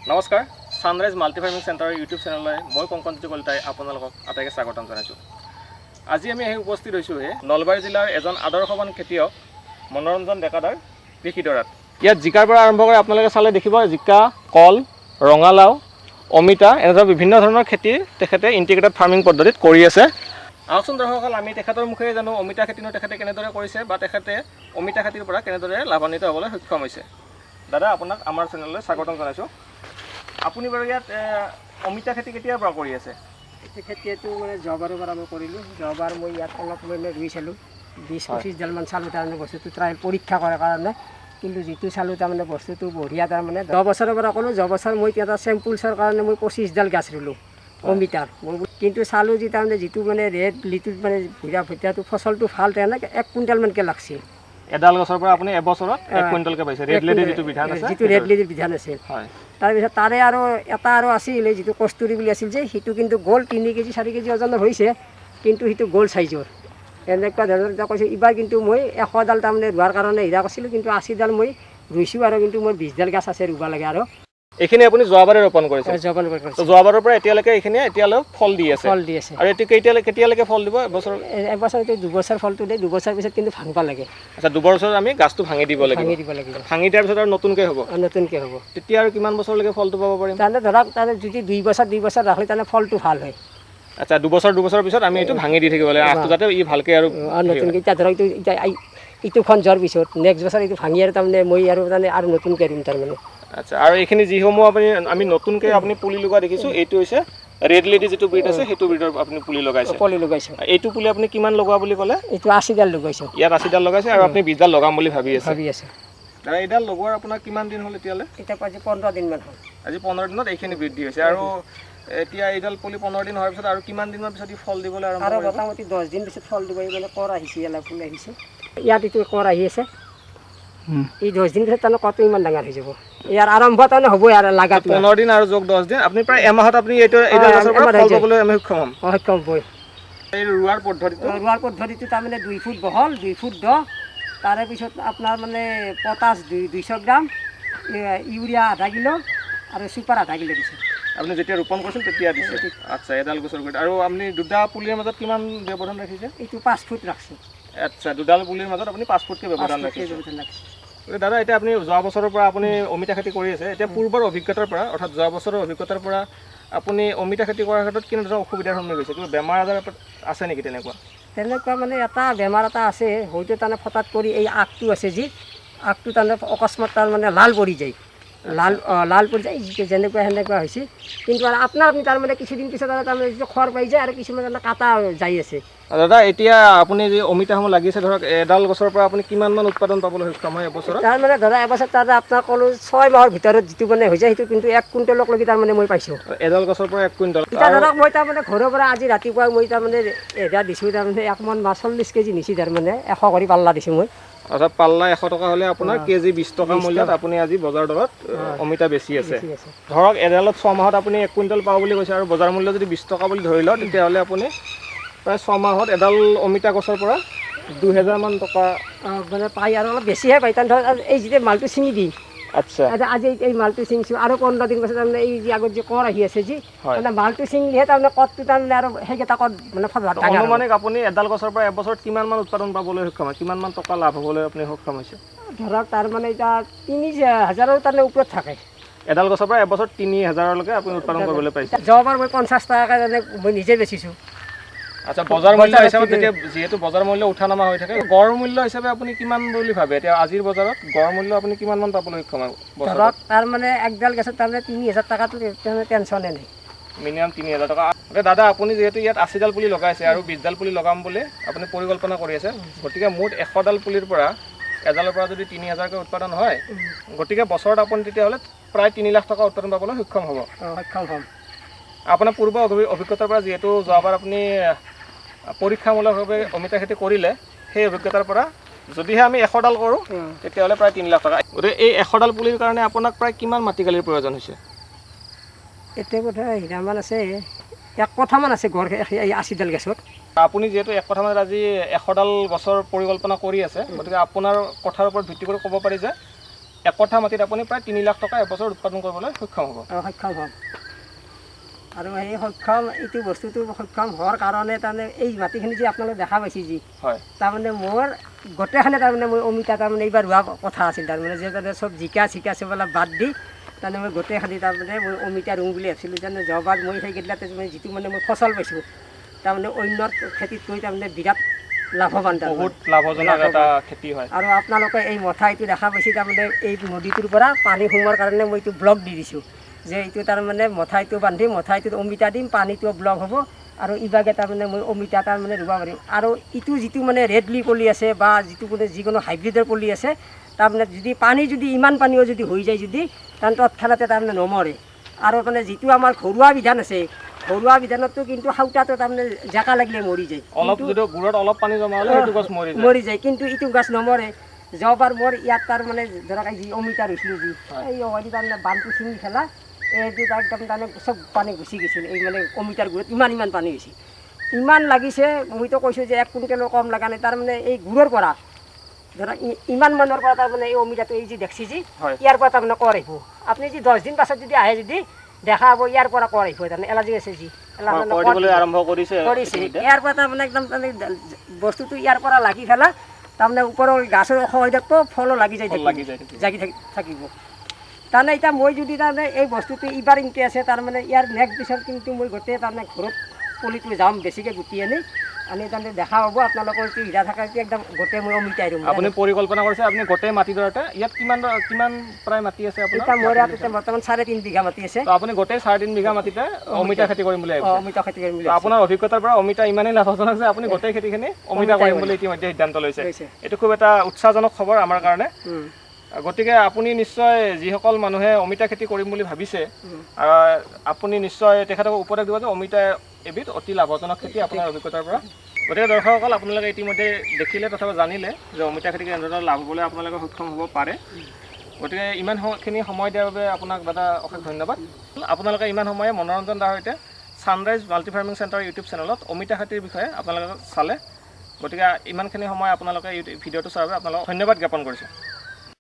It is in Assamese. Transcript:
নমস্কাৰ সানৰাইজ মাল্টিফাৰ্মিং চেণ্টাৰৰ ইউটিউব চেনেললৈ মই কংকনজ্যোতি কলিতাই আপোনালোকক আটাইকে স্বাগতম জনাইছোঁ। আজি আমি উপস্থিত হৈছোঁ নলবাৰী জিলাৰ এজন আদৰ্শৱান খেতিয়ক মনোৰঞ্জন ডেকাদাৰ কৃষিডৰাত। ইয়াত জিকাৰ পৰা আৰম্ভ কৰি আপোনালোকে চালে দেখিব জিকা, কল, ৰঙালাও, অমিতা এনেদৰে বিভিন্ন ধৰণৰ খেতি তেখেতে ইণ্টিগ্ৰেটেড ফাৰ্মিং পদ্ধতিত কৰি আছে। আহকচোন দৰ্শকসকল, আমি তেখেতৰ মুখেৰে জানো অমিতা খেতিনো তেখেতে কেনেদৰে কৰিছে বা তেখেতে অমিতা খেতিৰ পৰা কেনেদৰে লাভান্বিত হ'বলৈ সক্ষম হৈছে। দাদা, আপোনাক আমাৰ চেনেললৈ স্বাগতম জনাইছোঁ। আপুনি বাৰু ইয়াত অমিতা খেতি কেতিয়াৰ পৰা কৰি আছে? খেতিটো মানে যোৱাবাৰৰ পৰা মই কৰিলোঁ। যোৱাবাৰ মই ইয়াত অলপ মানে ৰুই চালোঁ, 20-25 ডালমান চালোঁ তাৰমানে বস্তুটো ট্ৰায়েল পৰীক্ষা কৰাৰ কাৰণে। কিন্তু যিটো চালোঁ তাৰমানে বস্তুটো বঢ়িয়া। তাৰমানে 10 বছৰৰ পৰা ক'লোঁ, 10 বছৰ মই এটা চেম্পুলছৰ কাৰণে মই 25 ডাল গাছ ৰুলোঁ অমিতাৰ। কিন্তু চালোঁ যে তাৰমানে যিটো মানে ৰেড লিটুত মানে ভুৰা ভুটিয়াটো ফচলটো ভাল তেনেকৈ 1 কুইণ্টেলমানকৈ লাগছে। এডাল গছৰ পৰা আপুনি এবছৰত 1 কুইণ্টেলকৈ পাইছে। ৰেড লেডি যিটো বিধান আছে, যিটো ৰেড লেডিৰ বিধান আছিল। তাৰপিছত তাৰে আৰু এটা আৰু আছিল, যিটো কস্তুৰী বুলি আছিল যে, সেইটো কিন্তু গ'ল 3 কেজি 4 কেজি ওজনৰ হৈছে, কিন্তু সেইটো গ'ল চাইজৰ। এনেকুৱা ধৰণৰ এটা কৈছে। এইবাৰ কিন্তু মই 100 ডাল তাৰমানে ৰোৱাৰ কাৰণে হিৰা কৰিছিলোঁ, কিন্তু 80 ডাল মই ৰুইছোঁ আৰু কিন্তু মোৰ 20 ডাল গাছ আছে ৰুব লাগে। আৰু এইখিনি আপুনি যোৱাবাৰে ৰোপণ কৰিছে? যোৱাবাৰৰ পৰা এতিয়ালৈকে এইখিনি এতিয়ালৈ ফল দি আছে? ফল দি আছে। আৰু এতিয়া কেতিয়ালৈকে ফল দিব? এবছৰ? এবছৰ 2 বছৰ ফলটো দিয়ে, 2 বছৰ পিছত কিন্তু ভাঙিব লাগে। আচ্ছা, 2 বছৰ আমি গাছটো ভাঙি দিব লাগিব। ভাঙি দিয়াৰ পিছত আৰু নতুনকৈ হ'ব? নতুনকৈ হ'ব। তেতিয়া আৰু কিমান বছৰলৈকে ফলটো পাব পাৰিম? তাৰমানে ধৰক তাৰে যদি 2 বছৰ ৰাখিলে তাৰমানে ফলটো ভাল হয়। আচ্ছা, 2 বছৰ পিছত আমি এইটো ভাঙি দি থাকিব লাগে আঠটো, যাতে ই ভালকৈ আৰু নতুনকৈ। এতিয়া ধৰক ইটোখন যোৱাৰ পিছত নেক্সট বছৰ এইটো ভাঙি আৰু তাৰমানে মই আৰু তাৰমানে আৰু নতুনকৈ ৰুম তাৰমানে। আচ্ছা, আৰু এইখিনি যিসমূহ আমি নতুনকৈ আপুনি পুলি লগোৱা দেখিছোঁ, এইটো হৈছে ৰেড লেডি যিটো ব্ৰিড আছে, সেইটো ব্ৰিডৰ আপুনি পুলি লগাইছে? পুলি লগাইছোঁ। এইটো পুলি আপুনি কিমান লগোৱা বুলি ক'লে? এইটো 80 ডাল লগাইছোঁ। ইয়াত 80 ডাল লগাইছে আৰু আপুনি 20 ডাল লগাম বুলি ভাবি আছে? দাদা, এইডাল লগোৱাৰ আপোনাৰ কিমান দিন হ'ল এতিয়ালৈ? এতিয়া আজি 15 দিনমান হ'ল। আজি 15 দিনত এইখিনি বৃদ্ধি হৈছে। আৰু এতিয়া এইডাল পুলি 15 দিন হোৱাৰ পিছত আৰু কিমান দিনৰ পিছত ফল দিবলৈ আৰম্ভ কৰিব? আৰু মোটামুটি 10 দিন পিছত ফল দিব। মানে কৰ আহিছে, অলপ ফুল আহিছে। ইয়াত এইটো কৰ আহি আছে। এই 10 দিন পিছত তাৰমানে কত ইমান ডাঙৰ হৈ যাব। ইয়াৰ আৰম্ভ তাৰমানে হ'বই আৰু লাগা 15 দিন আৰু যোগ 10 দিন, আপুনি প্ৰায় এমাহত আপুনি এইডাল গছৰ পৰা ফল পাবলৈ আমি সক্ষম হ'ম? সক্ষম হ'বই। এই ৰোৱাৰ পদ্ধতিটো তাৰমানে 2 ফুট বহল, 2 ফুট দ। তাৰে পিছত আপোনাৰ মানে পটাছ 200 গ্ৰাম, ইউৰিয়া 0.5 কিলো আৰু ছুপাৰ 0.5 কিলো দিছে। আপুনি যেতিয়া ৰোপণ কৰিছিল তেতিয়া দিছে? আচ্ছা, এডাল গছৰ গুৰিত। আৰু আপুনি 2টা পুলিৰ মাজত কিমান ব্যৱধান ৰাখিছে? এইটো 5 ফুট ৰাখিছে। আচ্ছা, 2ডাল পুলিৰ মাজত আপুনি 5 ফুটকৈ ব্যৱধান ৰাখিছে। দাদা, এতিয়া আপুনি যোৱা বছৰৰ পৰা আপুনি অমিতা খেতি কৰি আছে। এতিয়া পূৰ্বৰ অভিজ্ঞতাৰ পৰা, অৰ্থাৎ যোৱা বছৰৰ অভিজ্ঞতাৰ পৰা আপুনি অমিতা খেতি কৰাৰ ক্ষেত্ৰত কেনেধৰণৰ অসুবিধাৰ সন্মুখীন হৈছে? কিবা বেমাৰ আজাৰ আছে নেকি তেনেকুৱা? মানে এটা বেমাৰ এটা আছে, হয়তো তাৰমানে ফটাত কৰি এই আগটো আছে যি আগটো তাৰমানে অকস্মাত তাৰমানে লাল পৰি যায়। লাল পৰি যায় যেনেকুৱা সেনেকুৱা হৈছে। কিন্তু আৰু আপুনি তাৰমানে কিছুদিন পিছত আৰু তাৰমানে যিটো খৰ পাই যায় আৰু কিছুমান কাটা যাই আছে। দাদা, এতিয়া আপুনি যি অমিতাসমূহ লাগিছে, ধৰক এডাল গছৰ পৰা আপুনি কিমানমান উৎপাদন পাবলৈ সক্ষম হয় এবছৰত? তাৰমানে ধৰা এবছৰত তাৰমানে আপোনাক ক'লোঁ 6 মাহৰ ভিতৰত যিটো মানে হৈ যায়, সেইটো কিন্তু 1 কুইণ্টেললৈকে তাৰমানে মই পাইছোঁ। এডাল গছৰ পৰা 1 কুইণ্টেল? এতিয়া ধৰক মই তাৰমানে ঘৰৰ পৰা আজি ৰাতিপুৱা মই তাৰমানে এডাল দিছোঁ, তাৰমানে 1 মোন 40 কেজি নিছোঁ, তাৰমানে 100 কৰি পাল্লা দিছোঁ মই। অৰ্থাৎ পাল্লা 100 টকা হ'লে আপোনাৰ কেজি 20 টকা মূল্যত আপুনি আজি বজাৰ দৰত অমিতা বেচি আছে। ধৰক এডালত 6 মাহত আপুনি 1 কুইণ্টেল পাব বুলি কৈছে, আৰু বজাৰ মূল্য যদি 20 টকা বুলি ধৰি লওঁ, তেতিয়াহ'লে আপুনি প্ৰায় 6 মাহত এডাল অমিতা গছৰ পৰা 2000 মান টকা মানে পাই, আৰু অলপ বেছিহে পাই। তাৰ ধৰক এই যেতিয়া মালটো ছিঙি দিম। আচ্ছা, আজি এই মালটো ছিঙিছোঁ, আৰু 15 দিন পাছত তাৰমানে এই যে আগত যে কৰ আহি আছে যি, মানে মালটো ছিঙিলেহে তাৰমানে কতটো তাৰমানে আৰু সেইকেইটা কত মানে মানে আপুনি এডাল গছৰ পৰা এবছৰত কিমানমান উৎপাদন পাবলৈ সক্ষম হয়? কিমানমান টকা লাভ হ'বলৈ আপুনি সক্ষম হৈছে? ধৰক তাৰমানে এতিয়া 30,000ৰ তাৰমানে ওপৰত থাকে। এডাল গছৰ পৰা এবছৰত 30,000লৈকে আপুনি উৎপাদন কৰিবলৈ পাৰিছে? যোৱাবাৰ মই 50 টকাকৈ মই নিজে বেচিছোঁ। আচ্ছা, বজাৰ মূল্য হিচাপত যেতিয়া যিহেতু বজাৰ মূল্য উঠা নমা হৈ থাকে, গড় মূল্য হিচাপে আপুনি কিমান বুলি ভাবে? এতিয়া আজিৰ বজাৰত গড় মূল্য আপুনি কিমানমান পাবলৈ সক্ষম হয়? ধৰক তাৰমানে একডাল গছত তাৰমানে 30,000 টকাটো টেনশ্যনে নাই, মিনিমাম 30,000 টকা। দাদা, আপুনি যিহেতু ইয়াত 80 ডাল পুলি লগাইছে আৰু 20 ডাল পুলি লগাম বুলি আপুনি পৰিকল্পনা কৰি আছে, গতিকে মুঠ 100 ডাল পুলিৰ পৰা এডালৰ পৰা যদি 30,000কৈ উৎপাদন হয়, গতিকে বছৰত আপুনি তেতিয়াহ'লে প্ৰায় 3 লাখ টকা উৎপাদন পাবলৈ সক্ষম হ'ব? সক্ষম হ'ম। আপোনাৰ পূৰ্ব অভিজ্ঞতাৰ পৰা, যিহেতু যোৱাবাৰ আপুনি পৰীক্ষামূলকভাৱে অমিতা খেতি কৰিলে, সেই অভিজ্ঞতাৰ পৰা যদিহে আমি 100 ডাল কৰোঁ, তেতিয়াহ'লে প্ৰায় 3 লাখ টকা। গতিকে এই 100 ডাল পুলিৰ কাৰণে আপোনাক প্ৰায় কিমান মাটিকালিৰ প্ৰয়োজন হৈছে? এতিয়া কথা হিৰামান আছে, 1 কঠামান আছে গড় 80 ডাল গছত। আপুনি যেহেতু 1 কঠা মানে আজি 100 ডাল গছৰ পৰিকল্পনা কৰি আছে, গতিকে আপোনাৰ কথাৰ ওপৰত ভিত্তি কৰি ক'ব পাৰি যে একঠা মাটিত আপুনি প্ৰায় 3 লাখ টকা এবছৰত উৎপাদন কৰিবলৈ সক্ষম হ'ব সক্ষম হ'ম আৰু সেই সক্ষম এইটো বস্তুটো সক্ষম হোৱাৰ কাৰণে তাৰমানে এই মাটিখিনি যে আপোনালোকে দেখা পাইছে যি হয় তাৰমানে মোৰ গোটেইখানে তাৰমানে মই অমিতা তাৰমানে এইবাৰ ৰোৱা কথা আছিল তাৰমানে যে তাৰমানে চব জিকা চববিলাক বাদ দি তাৰমানে মই গোটেইখানি তাৰমানে মই অমিতা ৰুম বুলি ভাবিছিলোঁ যেনে যোৱাবাৰ মই সেইকেইটাতে যিটো মানে মই ফচল পাইছোঁ তাৰমানে অন্যৰ খেতিতকৈ তাৰমানে বিৰাট লাভৱান বহুত লাভজনক এটা খেতি হয় আৰু আপোনালোকে এই মথাইটো দেখা পাইছে তাৰমানে এই নদীটোৰ পৰা পানী সোমোৱাৰ কাৰণে মই এইটো ব্লক দি দিছোঁ যে এইটো তাৰমানে মথাইটো বান্ধি মথাইটোত অমিতা দিম পানীটো ব্লক হ'ব আৰু ইভাগে তাৰমানে মই অমিতা তাৰমানে ৰুব পাৰিম আৰু ইটো যিটো মানে ৰেডলি পলি আছে বা যিটো মানে যিকোনো হাইব্ৰিডৰ পলি আছে তাৰমানে যদি পানী যদি ইমান পানীও যদি হৈ যায় যদি কাৰণ তৎক্ষণাতে তাৰমানে নমৰে আৰু মানে যিটো আমাৰ ঘৰুৱা বিধান আছে ঘৰুৱা বিধানতো কিন্তু সাউতাটো তাৰমানে জাকা লাগিলে মৰি যায় অলপ যদি গুড়ত অলপ পানী জমা হ'লে সেইটো গছ মৰি যায় কিন্তু ইটো গছ নমৰে যোৱাবাৰ মোৰ ইয়াত তাৰমানে ধৰক যি অমিতা ৰুইছিলোঁ যি এই অৱধি তাৰমানে বানটো ছিঙি খেলা এইটো একদম তাৰমানে চব পানী গুচি গৈছিল এই মানে অমিতাৰ গুড়ত ইমান পানী হৈছে ইমান লাগিছে মইতো কৈছোঁ যে 1 কুইণ্টেলৰ কম লগা নাই তাৰমানে এই গুড়ৰ পৰা ধৰক ইমান মানৰ পৰা তাৰমানে এই অমিতাটো এই যি দেখছি যি ইয়াৰ পৰা তাৰমানে কৰ আহিব আপুনি যদি 10 দিন পাছত যদি আহে যদি দেখা হ'ব ইয়াৰ পৰা কৰ আহিব তাৰমানে এলাৰ্জি আছে যি আৰম্ভ কৰিছে ইয়াৰ পৰা তাৰমানে একদম বস্তুটো ইয়াৰ পৰা লাগি ফেলা তাৰমানে ওপৰৰ গাছৰ হৈ থাকিব ফলো লাগি জাগি থাকিব তাৰমানে এতিয়া মই যদি তাৰমানে এই বস্তুটো এইবাৰ ইনকে আছে তাৰমানে ইয়াৰ নেক্সট পিছত কিন্তু মই গোটেই তাৰমানে ঘৰত পলিটো যাম বেছিকৈ গুটি আনি তাৰমানে দেখা পাব আপোনালোকৰ এইটো হিৰা থকা একদম গোটেই মই অমিতাই ৰুম আপুনি পৰিকল্পনা কৰিছে আপুনি গোটেই মাটিডৰাতে ইয়াত কিমান প্ৰায় মাটি আছে আপোনাৰ এতিয়া মোৰ ইয়াত বৰ্তমান 3.5 বিঘা মাটি আছে আপুনি গোটেই 3.5 বিঘা মাটিতে অমিতা খেতি কৰিম বুলি ভাবিছে অমিতা খেতি কৰিম বুলি আপোনাৰ অভিজ্ঞতাৰ পৰা অমিতা ইমানেই লাভজনক যে আপুনি গোটেই খেতিখিনি অমিতা কৰিম বুলি ইতিমধ্যে সিদ্ধান্ত লৈছে এইটো খুব এটা উৎসাহজনক খবৰ আমাৰ কাৰণে গতিকে আপুনি নিশ্চয় যিসকল মানুহে অমিতা খেতি কৰিম বুলি ভাবিছে আপুনি নিশ্চয় তেখেতক উপদেশ দিব যে অমিতা এবিধ অতি লাভজনক খেতি আপোনাৰ অভিজ্ঞতাৰ পৰা গতিকে দৰ্শকসকল আপোনালোকে ইতিমধ্যে দেখিলে তথা জানিলে যে অমিতা খেতি কেনেদৰে লাভ হ'বলৈ আপোনালোকে সক্ষম হ'ব পাৰে গতিকে ইমানখিনি সময় দিয়াৰ বাবে আপোনাক দাদা অশেষ ধন্যবাদ আপোনালোকে ইমান সময়ে মনোৰঞ্জন দাৰ সৈতে ছানৰাইজ মাল্টিফাৰ্মিং চেণ্টাৰ ইউটিউব চেনেলত অমিতা খেতিৰ বিষয়ে আপোনালোকে চালে গতিকে ইমানখিনি সময় আপোনালোকে ভিডিঅ'টো চোৱাৰ বাবে আপোনালোকক ধন্যবাদ জ্ঞাপন কৰিছোঁ